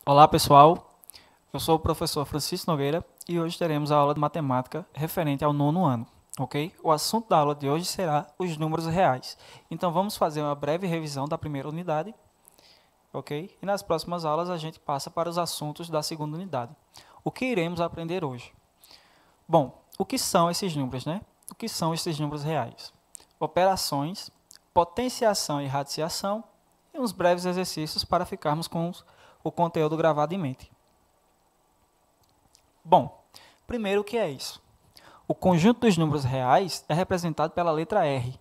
Olá pessoal, eu sou o professor Francisco Nogueira e hoje teremos a aula de matemática referente ao nono ano, ok? O assunto da aula de hoje será os números reais. Então vamos fazer uma breve revisão da primeira unidade, ok? E nas próximas aulas a gente passa para os assuntos da segunda unidade. O que iremos aprender hoje? Bom, o que são esses números, né? O que são esses números reais? Operações, potenciação e radiciação e uns breves exercícios para ficarmos com o conteúdo gravado em mente. Bom, primeiro o que é isso? O conjunto dos números reais é representado pela letra R,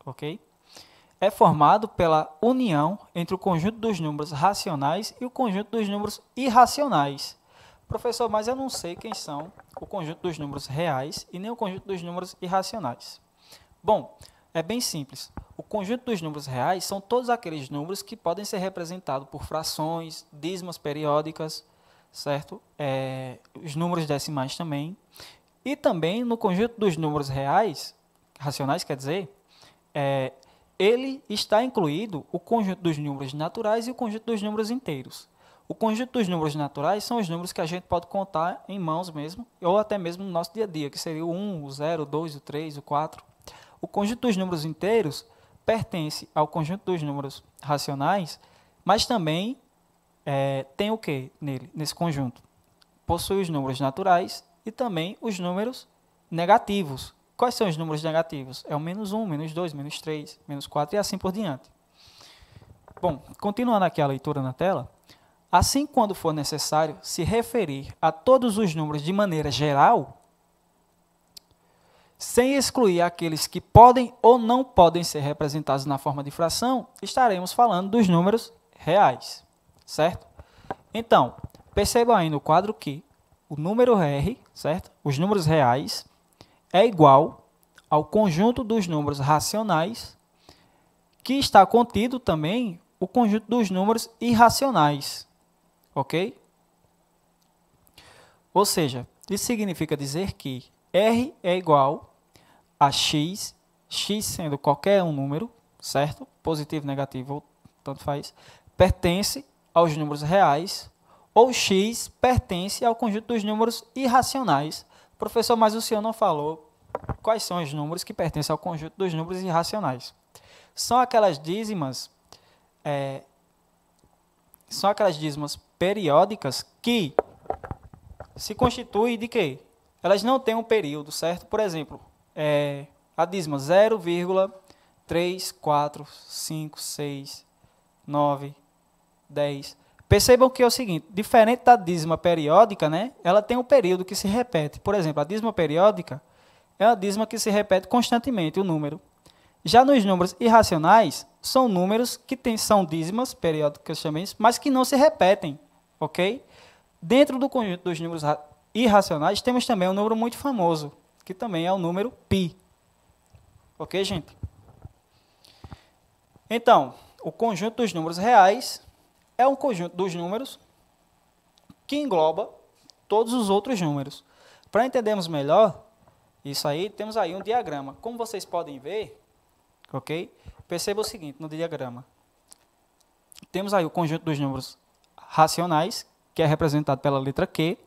ok? É formado pela união entre o conjunto dos números racionais e o conjunto dos números irracionais. Professor, mas eu não sei quem são o conjunto dos números reais e nem o conjunto dos números irracionais. Bom, é bem simples. O conjunto dos números reais são todos aqueles números que podem ser representados por frações, dízimas periódicas, certo? Os números decimais também. E também no conjunto dos números reais, racionais quer dizer, ele está incluído o conjunto dos números naturais e o conjunto dos números inteiros. O conjunto dos números naturais são os números que a gente pode contar em mãos mesmo, ou até mesmo no nosso dia a dia, que seria o 1, o 0, o 2, o 3, o 4. O conjunto dos números inteiros pertence ao conjunto dos números racionais, mas também tem o que nele, nesse conjunto? Possui os números naturais e também os números negativos. Quais são os números negativos? É o menos 1, menos 2, menos 3, menos 4 e assim por diante. Bom, continuando aqui a leitura na tela, assim quando for necessário se referir a todos os números de maneira geral, sem excluir aqueles que podem ou não podem ser representados na forma de fração, estaremos falando dos números reais, certo? Então, percebam aí no quadro que o número R, certo? Os números reais é igual ao conjunto dos números racionais, que está contido também o conjunto dos números irracionais, ok? Ou seja, isso significa dizer que R é igual a x, x sendo qualquer um número, certo? Positivo, negativo, tanto faz, pertence aos números reais, ou x pertence ao conjunto dos números irracionais. Professor, mas o senhor não falou quais são os números que pertencem ao conjunto dos números irracionais. São aquelas dízimas, periódicas que se constituem de quê? Elas não têm um período, certo? Por exemplo, a dízima 0,345,6,9, 10. Percebam que é o seguinte, diferente da dízima periódica, né, ela tem um período que se repete. Por exemplo, a dízima periódica é uma dízima que se repete constantemente, o número. Já nos números irracionais, são números que são dízimas periódicas também, mas que não se repetem, ok? Dentro do conjunto dos números irracionais, temos também um número muito famoso, que também é o número π. Ok, gente? Então, o conjunto dos números reais é um conjunto dos números que engloba todos os outros números. Para entendermos melhor isso aí, temos aí um diagrama. Como vocês podem ver, ok? Perceba o seguinte no diagrama. Temos aí o conjunto dos números racionais, que é representado pela letra Q.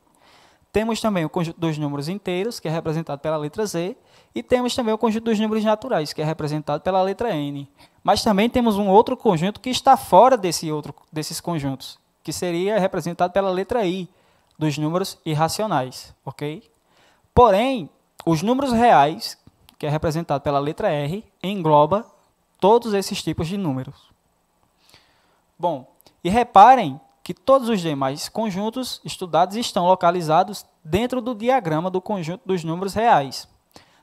Temos também o conjunto dos números inteiros, que é representado pela letra Z. E temos também o conjunto dos números naturais, que é representado pela letra N. Mas também temos um outro conjunto que está fora desses conjuntos, que seria representado pela letra I, dos números irracionais. Ok? Porém, os números reais, que é representado pela letra R, engloba todos esses tipos de números. Bom, e reparem que todos os demais conjuntos estudados estão localizados dentro do diagrama do conjunto dos números reais.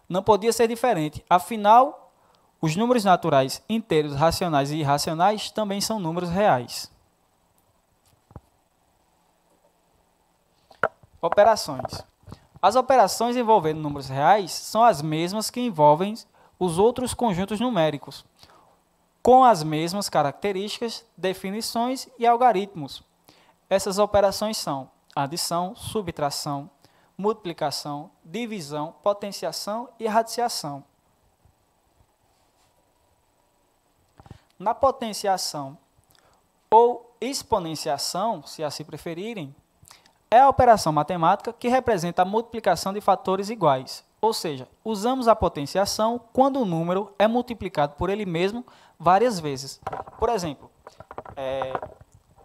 Não podia ser diferente, afinal, os números naturais, inteiros, racionais e irracionais também são números reais. Operações. As operações envolvendo números reais são as mesmas que envolvem os outros conjuntos numéricos, com as mesmas características, definições e algoritmos. Essas operações são adição, subtração, multiplicação, divisão, potenciação e radiciação. Na potenciação, ou exponenciação, se assim preferirem, é a operação matemática que representa a multiplicação de fatores iguais. Ou seja, usamos a potenciação quando o número é multiplicado por ele mesmo várias vezes. Por exemplo,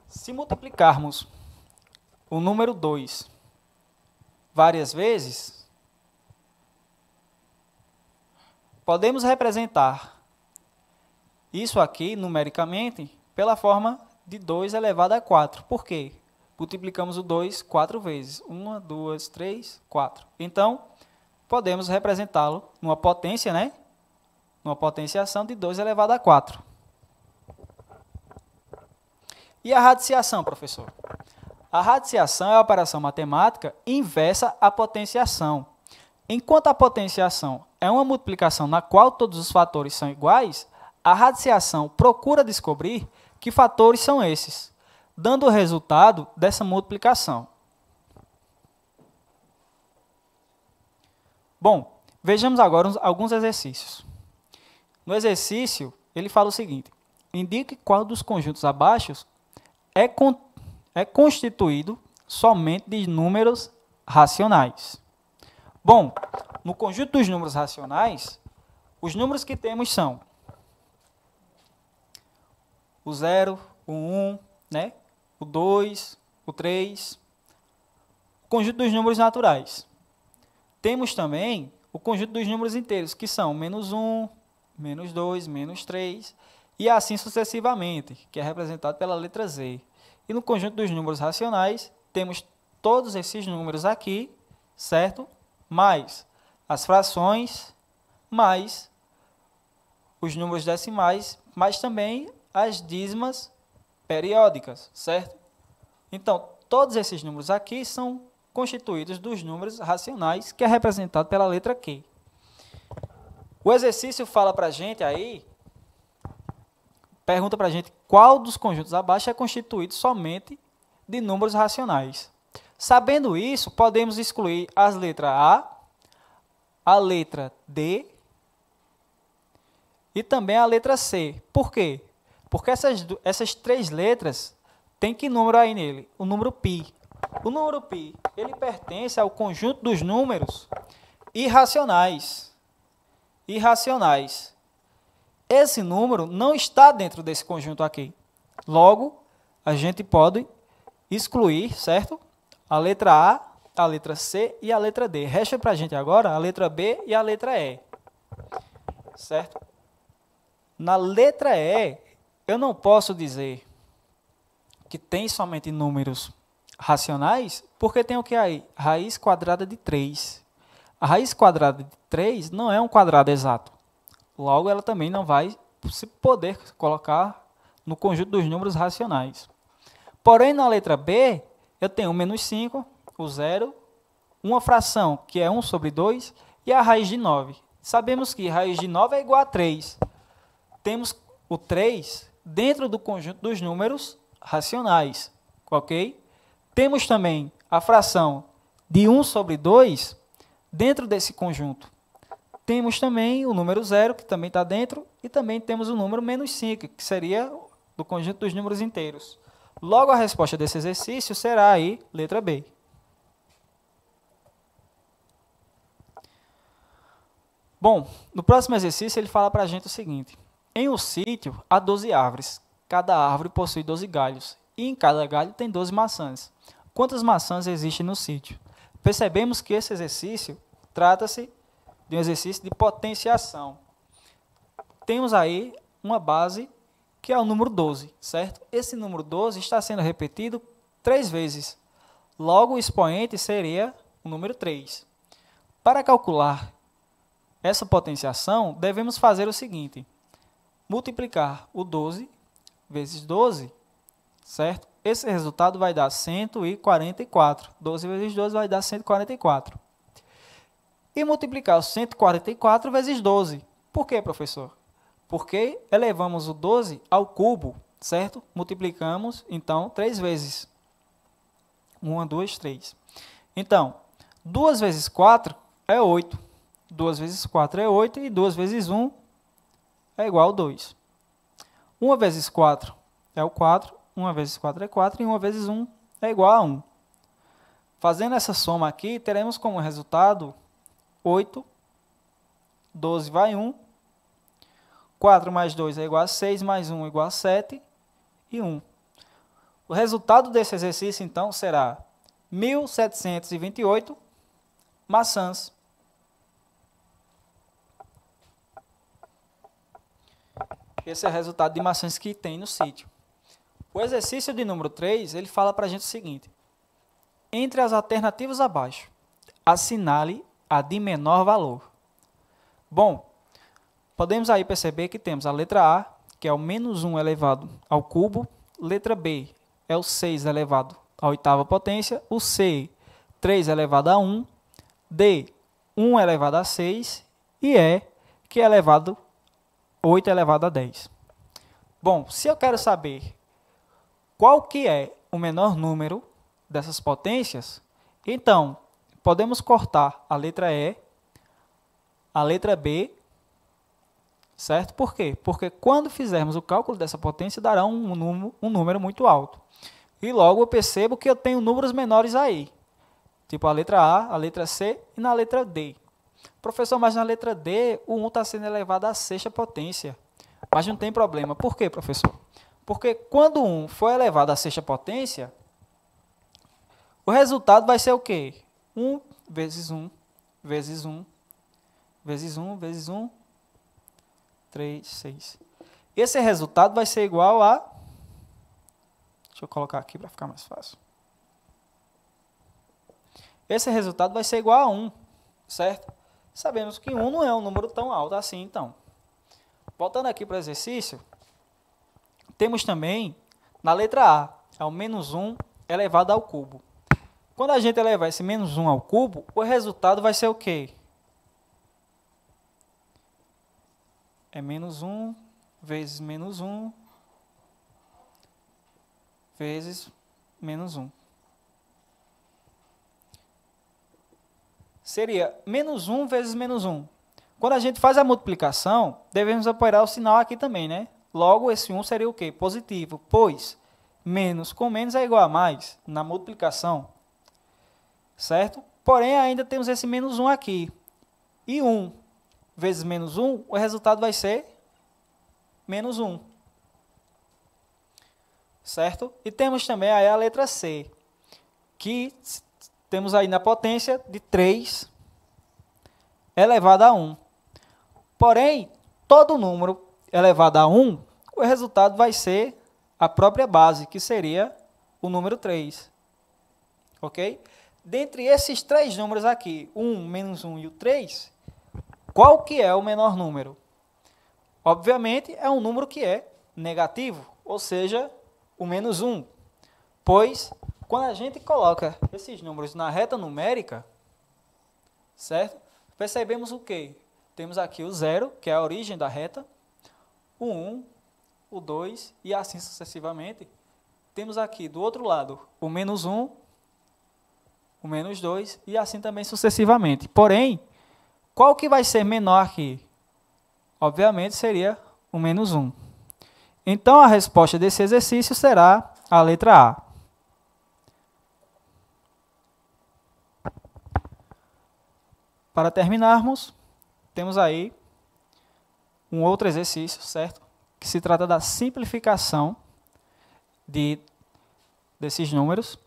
se multiplicarmos o número 2 várias vezes, podemos representar isso aqui, numericamente, pela forma de 2 elevado a 4. Por quê? Multiplicamos o 2 4 vezes. 1, 2, 3, 4. Então, podemos representá-lo numa potência, né? Numa potenciação de 2 elevado a 4. E a radiciação, professor? A radiciação é a operação matemática inversa à potenciação. Enquanto a potenciação é uma multiplicação na qual todos os fatores são iguais, a radiciação procura descobrir que fatores são esses, dando o resultado dessa multiplicação. Bom, vejamos agora alguns exercícios. No exercício, ele fala o seguinte: indique qual dos conjuntos abaixo é constituído somente de números racionais. Bom, no conjunto dos números racionais, os números que temos são o 0, o 1, né? O 2, o 3, o conjunto dos números naturais. Temos também o conjunto dos números inteiros, que são menos 1, menos 2, menos 3, e assim sucessivamente, que é representado pela letra Z. E no conjunto dos números racionais, temos todos esses números aqui, certo? Mais as frações, mais os números decimais, mas também as dízimas periódicas, certo? Então, todos esses números aqui são constituídos dos números racionais, que é representado pela letra Q. O exercício fala para a gente aí, pergunta para a gente qual dos conjuntos abaixo é constituído somente de números racionais. Sabendo isso, podemos excluir as letras a letra D e também a letra C. Por quê? Porque essas três letras têm que número aí nele? O número π. O número π, ele pertence ao conjunto dos números irracionais. Esse número não está dentro desse conjunto aqui. Logo, a gente pode excluir, certo? A letra A, a letra C e a letra D. Resta para a gente agora a letra B e a letra E. Certo? Na letra E, eu não posso dizer que tem somente números racionais, porque tem o que aí? Raiz quadrada de 3. A raiz quadrada de 3 não é um quadrado exato. Logo, ela também não vai se poder colocar no conjunto dos números racionais. Porém, na letra B, eu tenho o menos 5, o 0, uma fração, que é 1 sobre 2, e a raiz de 9. Sabemos que raiz de 9 é igual a 3. Temos o 3 dentro do conjunto dos números racionais, ok? Temos também a fração de 1 sobre 2 dentro desse conjunto. Temos também o número 0, que também está dentro, e também temos o número menos 5, que seria do conjunto dos números inteiros. Logo, a resposta desse exercício será aí, letra B. Bom, no próximo exercício ele fala para a gente o seguinte: em um sítio há 12 árvores, cada árvore possui 12 galhos, e em cada galho tem 12 maçãs. Quantas maçãs existem no sítio? Percebemos que esse exercício trata-se de um exercício de potenciação. Temos aí uma base que é o número 12, certo? Esse número 12 está sendo repetido 3 vezes. Logo, o expoente seria o número 3. Para calcular essa potenciação, devemos fazer o seguinte: multiplicar o 12 vezes 12, certo? Esse resultado vai dar 144. 12 vezes 12 vai dar 144. E multiplicar o 144 vezes 12. Por quê, professor? Porque elevamos o 12 ao cubo, certo? Multiplicamos, então, 3 vezes. 1, 2, 3. Então, 2 vezes 4 é 8. 2 vezes 4 é 8 e 2 vezes 1 é igual a 2. 1 vezes 4 é o 4. 1 vezes 4 é 4 e 1 vezes 1 é igual a 1. Fazendo essa soma aqui, teremos como resultado 8, 12 vai 1, 4 mais 2 é igual a 6, mais 1 é igual a 7 e 1. O resultado desse exercício, então, será 1.728 maçãs. Esse é o resultado de maçãs que tem no sítio. O exercício de número 3, ele fala para a gente o seguinte: entre as alternativas abaixo, assinale a de menor valor. Bom, podemos aí perceber que temos a letra A, que é o menos 1 elevado ao cubo, letra B é o 6 elevado à oitava potência, o C, 3 elevado a 1, D, 1 elevado a 6 e E, que é 8 elevado a 10. Bom, se eu quero saber qual que é o menor número dessas potências, então podemos cortar a letra E, a letra B, certo? Por quê? Porque quando fizermos o cálculo dessa potência, dará um número muito alto. E logo eu percebo que eu tenho números menores aí, tipo a letra A, a letra C e na letra D. Professor, mas na letra D, o 1 está sendo elevado à sexta potência. Mas não tem problema. Por quê, professor? Porque quando 1 for elevado à sexta potência, o resultado vai ser o quê? 1 vezes 1, vezes 1, vezes 1, vezes 1, 3, 6. Esse resultado vai ser igual a... Deixa eu colocar aqui para ficar mais fácil. Esse resultado vai ser igual a 1, certo? Sabemos que 1 não é um número tão alto assim, então. Voltando aqui para o exercício, temos também, na letra A, é o menos 1 elevado ao cubo. Quando a gente elevar esse menos 1 ao cubo, o resultado vai ser o quê? É menos 1 vezes menos 1 vezes menos 1. Seria menos 1 vezes menos 1. Quando a gente faz a multiplicação, devemos apoiar o sinal aqui também, né? Logo, esse 1 seria o quê? Positivo, pois menos com menos é igual a mais na multiplicação, certo? Porém, ainda temos esse menos 1 aqui. E 1 vezes menos 1, o resultado vai ser menos 1. Certo? E temos também aí a letra C, que temos aí na potência de 3 elevado a 1. Porém, todo número elevado a 1, o resultado vai ser a própria base, que seria o número 3. Ok? Dentre esses três números aqui, 1, menos 1 e o 3, qual que é o menor número? Obviamente, é um número que é negativo, ou seja, o menos 1. Pois, quando a gente coloca esses números na reta numérica, certo? Percebemos o quê? Temos aqui o 0, que é a origem da reta, o 1, o 2 e assim sucessivamente. Temos aqui do outro lado o menos 1, o menos 2 e assim também sucessivamente. Porém, qual que vai ser menor aqui? Obviamente seria o menos 1. Então a resposta desse exercício será a letra A. Para terminarmos, temos aí um outro exercício, certo? Que se trata da simplificação desses números.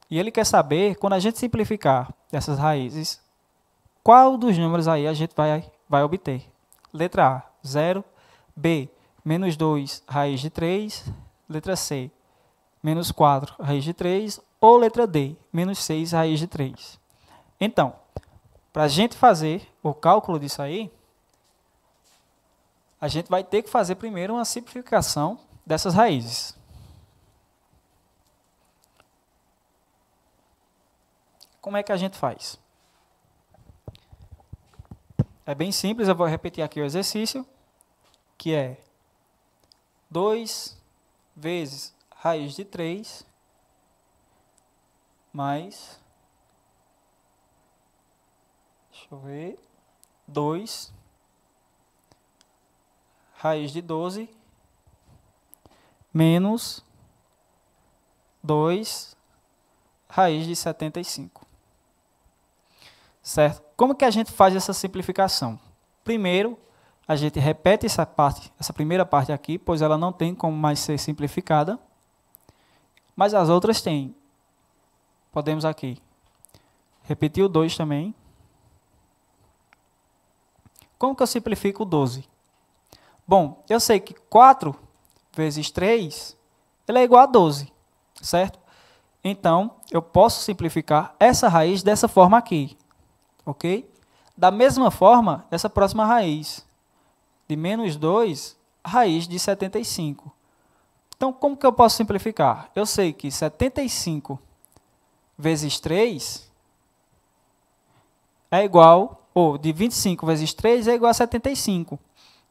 E ele quer saber, quando a gente simplificar essas raízes, qual dos números aí a gente vai obter? Letra A, 0. B, menos 2, raiz de 3. Letra C, menos 4, raiz de 3. Ou letra D, menos 6, raiz de 3. Então, para a gente fazer o cálculo disso aí, a gente vai ter que fazer primeiro uma simplificação dessas raízes. Como é que a gente faz? É bem simples, eu vou repetir aqui o exercício, que é 2 vezes raiz de 3 mais, deixa eu ver, 2 raiz de 12 menos 2 raiz de 75. Certo? Como que a gente faz essa simplificação? Primeiro, a gente repete essa primeira parte aqui, pois ela não tem como mais ser simplificada, mas as outras têm. Podemos aqui repetir o 2 também. Como que eu simplifico o 12? Bom, eu sei que 4 vezes 3, ele é igual a 12, certo? Então, eu posso simplificar essa raiz dessa forma aqui, ok? Da mesma forma, essa próxima raiz, de menos 2, raiz de 75. Então, como que eu posso simplificar? Eu sei que 75 vezes 3 é igual, ou de 25 vezes 3 é igual a 75.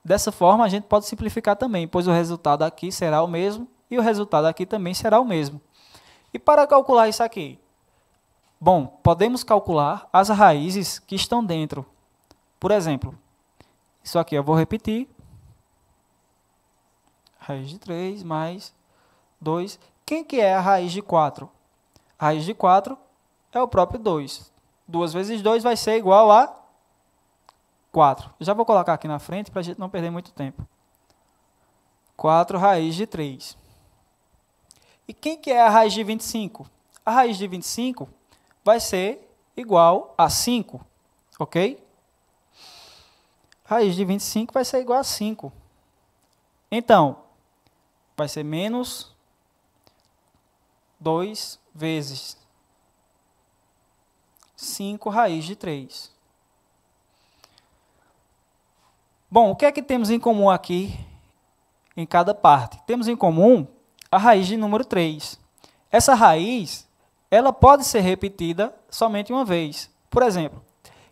Dessa forma, a gente pode simplificar também, pois o resultado aqui será o mesmo e o resultado aqui também será o mesmo. E para calcular isso aqui? Bom, podemos calcular as raízes que estão dentro. Por exemplo, isso aqui eu vou repetir. Raiz de 3 mais 2. Quem que é a raiz de 4? A raiz de 4 é o próprio 2. 2 vezes 2 vai ser igual a 4. Já vou colocar aqui na frente para a gente não perder muito tempo. 4 raiz de 3. E quem que é a raiz de 25? A raiz de 25 vai ser igual a 5, ok? Raiz de 25 vai ser igual a 5. Então, vai ser menos 2 vezes 5 raiz de 3. Bom, o que é que temos em comum aqui em cada parte? Temos em comum a raiz de número 3. Essa raiz, ela pode ser repetida somente uma vez. Por exemplo,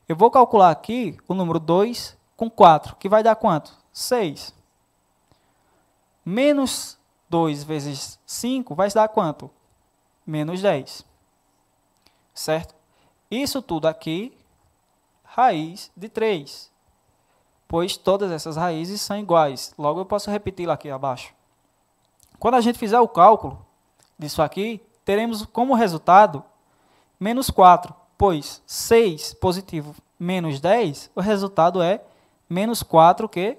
eu vou calcular aqui o número 2 com 4, que vai dar quanto? 6. Menos 2 vezes 5 vai dar quanto? Menos 10. Certo? Isso tudo aqui, raiz de 3. Pois todas essas raízes são iguais. Logo, eu posso repeti-la aqui abaixo. Quando a gente fizer o cálculo disso aqui, teremos como resultado menos 4, pois 6 positivo menos 10, o resultado é menos 4 que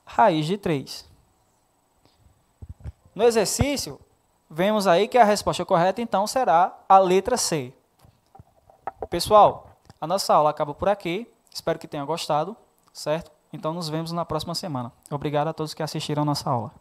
raiz de 3. No exercício, vemos aí que a resposta correta, então, será a letra C. Pessoal, a nossa aula acaba por aqui. Espero que tenham gostado, certo? Então, nos vemos na próxima semana. Obrigado a todos que assistiram a nossa aula.